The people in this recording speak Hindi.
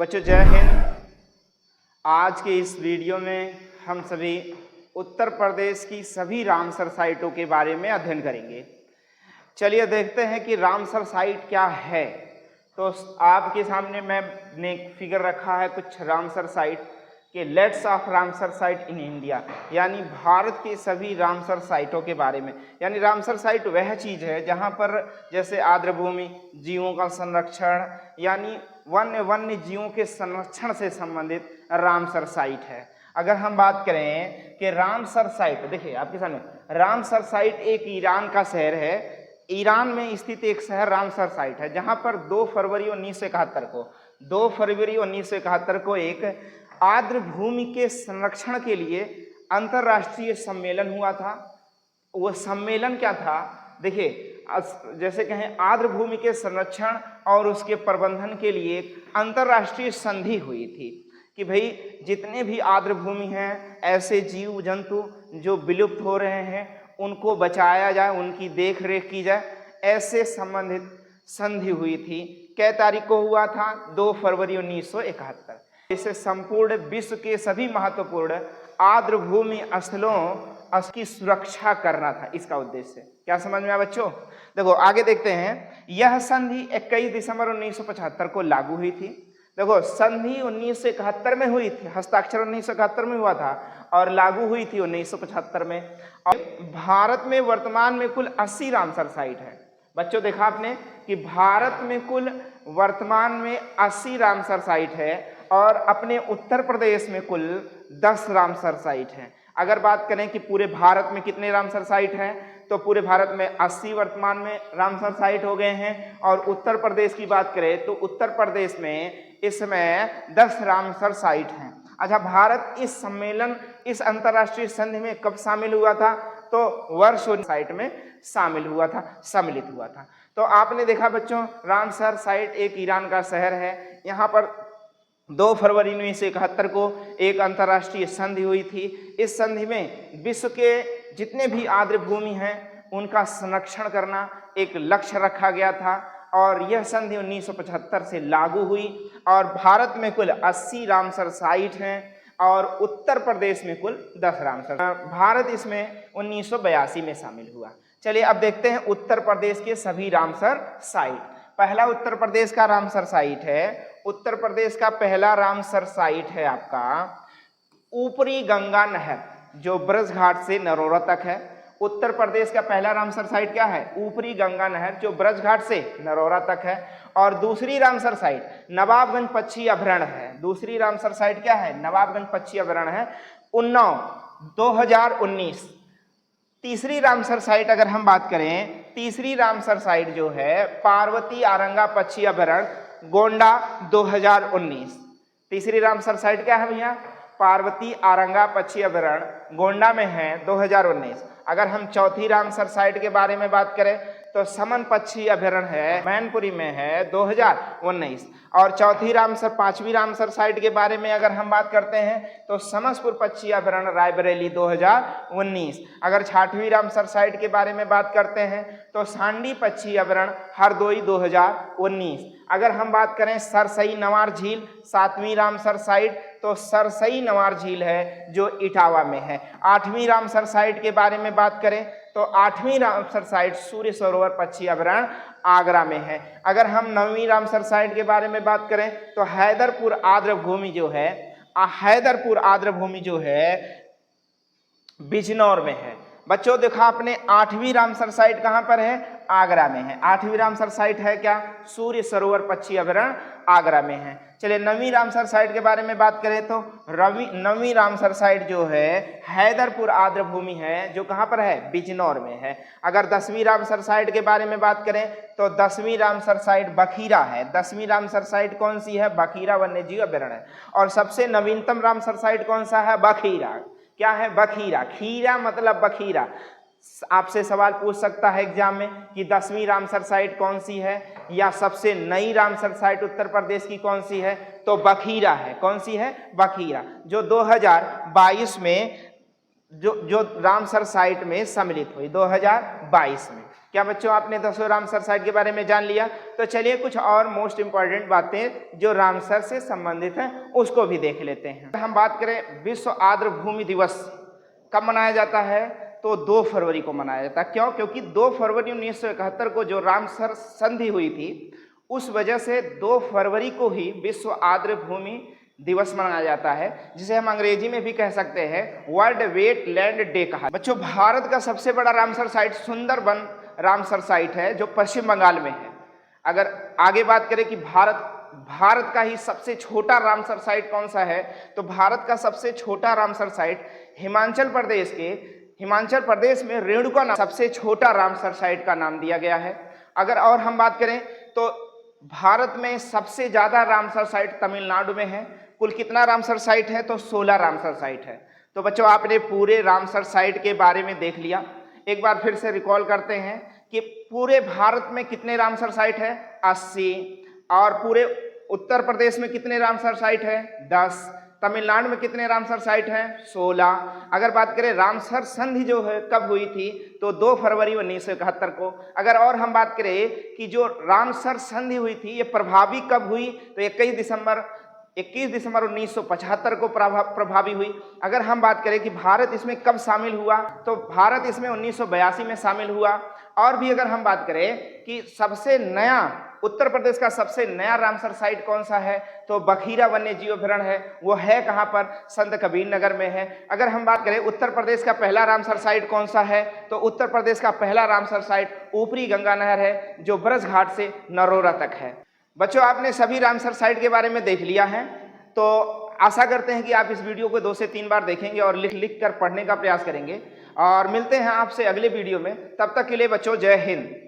बच्चों जय हिंद। आज के इस वीडियो में हम सभी उत्तर प्रदेश की सभी रामसर साइटों के बारे में अध्ययन करेंगे। चलिए देखते हैं कि रामसर साइट क्या है। तो आपके सामने मैंने फिगर रखा है कुछ रामसर साइट के let's of Ramsar site in India, यानी भारत के सभी रामसर साइटों के बारे में। यानी रामसर साइट वह चीज़ है जहाँ पर जैसे आर्द्रभूमि, जीवों का संरक्षण, यानी वन्य जीवों के संरक्षण से संबंधित रामसर साइट है। अगर हम बात करें कि रामसर साइट, देखिए आपके सामने रामसर साइट एक ईरान का शहर है। ईरान में स्थित एक शहर रामसर साइट है जहाँ पर 2 फरवरी 1971 को एक आर्द्रभूमि के संरक्षण के लिए अंतर्राष्ट्रीय सम्मेलन हुआ था। वो सम्मेलन क्या था? देखिए, जैसे कहें आर्द्रभूमि के संरक्षण और उसके प्रबंधन के लिए एक अंतर्राष्ट्रीय संधि हुई थी कि भाई जितने भी आर्द्रभूमि हैं, ऐसे जीव जंतु जो विलुप्त हो रहे हैं, उनको बचाया जाए, उनकी देख रेख की जाए, ऐसे संबंधित संधि हुई थी। कै तारीख को हुआ था? 2 फरवरी 1971। इसे संपूर्ण विश्व के सभी महत्वपूर्ण आर्द्रभूमि स्थलों की सुरक्षा करना था इसका उद्देश्य। क्या समझ में आया बच्चों? देखो आगे देखते हैं। यह संधि 21 दिसंबर 1975 को लागू हुई थी। देखो संधि 1971 में हुई थी, हस्ताक्षर 1971 में हुआ था और लागू हुई थी 1975 में। और भारत में वर्तमान में कुल 80 रामसर साइट है। बच्चों देखा आपने कि भारत में कुल वर्तमान में 80 रामसर साइट है और अपने उत्तर प्रदेश में कुल 10 रामसर साइट हैं। अगर बात करें कि पूरे भारत में कितने रामसर साइट हैं, तो पूरे भारत में 80 वर्तमान में रामसर साइट हो गए हैं। और उत्तर प्रदेश की बात करें तो उत्तर प्रदेश में इस समय 10 रामसर साइट हैं। अच्छा, भारत इस सम्मेलन, इस अंतर्राष्ट्रीय संधि में कब शामिल हुआ था? तो वर्ष साइट में शामिल हुआ था, सम्मिलित हुआ था। तो आपने देखा बच्चों, रामसर साइट एक ईरान का शहर है। यहाँ पर 2 फरवरी 1971 को एक अंतर्राष्ट्रीय संधि हुई थी। इस संधि में विश्व के जितने भी आर्द्रभूमि हैं उनका संरक्षण करना एक लक्ष्य रखा गया था और यह संधि 1975 से लागू हुई। और भारत में कुल 80 रामसर साइट हैं और उत्तर प्रदेश में कुल 10 रामसर। भारत इसमें 1982 में शामिल हुआ। चलिए अब देखते हैं उत्तर प्रदेश के सभी रामसर साइट। पहला उत्तर प्रदेश का रामसर साइट है, उत्तर प्रदेश का पहला रामसर साइट है आपका ऊपरी गंगा नहर, जो ब्रज घाट से नरोरा तक है। उत्तर प्रदेश का पहला रामसर साइट क्या है? ऊपरी गंगा नहर, जो ब्रज घाट से नरोरा तक है। और दूसरी रामसर साइट नवाबगंज पक्षी अभयारण्य है। दूसरी रामसर साइट क्या है? नवाबगंज पक्षी अभयारण्य है, उन्नाव 2019। तीसरी रामसर साइट अगर हम बात करें, तीसरी रामसर साइट जो है पार्वती आरंगा पक्षी अभयारण्य, गोंडा 2019। तीसरी रामसर साइट क्या है भैया? पार्वती आरंगा पक्षी अभयारण्य, गोंडा में है, 2019। अगर हम चौथी रामसर साइट के बारे में बात करें तो समन पक्षी अभयारण्य है, मैनपुरी में है, 2019। और पांचवी रामसर साइट के बारे में अगर हम बात करते हैं तो समसपुर पक्षी अभयारण्य, रायबरेली, 2019। अगर छठवीं रामसर साइट के बारे में बात करते हैं तो सांडी पक्षी अभयारण्य, हरदोई, 2019। अगर हम बात करें सरसई नवार झील, 7वीं रामसर साइट, तो सरसई नवार झील है जो इटावा में है। 8वीं रामसर साइट के बारे में बात करें तो 8वीं रामसर साइट सूर्य सरोवर पक्षी अभयारण्य, आगरा में है। अगर हम 9वीं रामसर साइट के बारे में बात करें तो हैदरपुर आर्द्रभूमि जो है बिजनौर में है। बच्चों देखा आपने 8वीं रामसर साइट कहां पर है? आगरा में है। 8वीं रामसर साइट है क्या? सूर्य सरोवर पक्षी अभयारण्य, आगरा में है। चलिए 9वीं रामसर साइट के बारे में बात करें तो 9वीं रामसर साइट जो है हैदरपुर आर्द्रभूमि है, जो कहां पर है? बिजनौर में है। अगर 10वीं रामसर साइट के बारे में बात करें तो 10वीं रामसर साइट बखीरा है। 10वीं रामसर साइट कौन सी है? बखीरा वन्यजीव अभयारण्य है। और सबसे नवीनतम रामसर साइट कौन सा है? बखीरा। क्या है? बखीरा। खीरा मतलब बखीरा। आपसे सवाल पूछ सकता है एग्जाम में कि 10वीं रामसर साइट कौन सी है या सबसे नई रामसर साइट उत्तर प्रदेश की कौन सी है? तो बखीरा है। कौन सी है? बखीरा, जो 2022 में जो रामसर साइट में सम्मिलित हुई, 2022 में। क्या बच्चों आपने 10 रामसर साइट के बारे में जान लिया? तो चलिए कुछ और मोस्ट इंपॉर्टेंट बातें जो रामसर से संबंधित हैं उसको भी देख लेते हैं। हम बात करें विश्व आर्द्र भूमि दिवस कब मनाया जाता है? तो 2 फरवरी को मनाया जाता है। क्यों? क्योंकि 2 फरवरी 1971 को जो रामसर संधि हुई थी उस वजह से 2 फरवरी को ही विश्व आर्द्र भूमि दिवस मनाया जाता है, जिसे हम अंग्रेजी में भी कह सकते हैं वर्ल्ड वेटलैंड डे कहा। बच्चों भारत का सबसे बड़ा Ramsar site Sundarban Ramsar site है जो पश्चिम बंगाल में है। अगर आगे बात करें कि भारत का ही सबसे छोटा रामसर साइट कौन सा है, तो भारत का सबसे छोटा रामसर साइट हिमाचल प्रदेश में रेणुका नाम सबसे छोटा रामसर साइट का नाम दिया गया है। अगर और हम बात करें तो भारत में सबसे ज्यादा रामसर साइट तमिलनाडु में है। कुल कितना रामसर साइट है? तो 16 रामसर साइट है। तो बच्चों आपने पूरे रामसर साइट के बारे में देख लिया। एक बार फिर से रिकॉल करते हैं कि पूरे भारत में कितने रामसर साइट है? 80। और पूरे उत्तर प्रदेश में कितने रामसर साइट है? 10। तमिलनाडु में कितने रामसर साइट हैं? 16। अगर बात करें रामसर संधि जो है कब हुई थी, तो 2 फरवरी 1971 को। अगर और हम बात करें कि जो रामसर संधि हुई थी ये प्रभावी कब हुई, तो 21 दिसंबर 1975 को प्रभावी हुई। अगर हम बात करें कि भारत इसमें कब शामिल हुआ, तो भारत इसमें 1982 में शामिल हुआ। और भी अगर हम बात करें कि सबसे नया उत्तर प्रदेश का सबसे नया रामसर साइट कौन सा है, तो बखीरा वन्य जीव अभयारण्य है। वो है कहाँ पर? संत कबीर नगर में है। अगर हम बात करें उत्तर प्रदेश का पहला रामसर साइट कौन सा है, तो उत्तर प्रदेश का पहला रामसर साइट ऊपरी गंगा नहर है जो ब्रज घाट से नरोरा तक है। बच्चों आपने सभी रामसर साइट के बारे में देख लिया है, तो आशा करते हैं कि आप इस वीडियो को 2 से 3 बार देखेंगे और लिख कर पढ़ने का प्रयास करेंगे। और मिलते हैं आपसे अगले वीडियो में। तब तक के लिए बच्चों जय हिंद।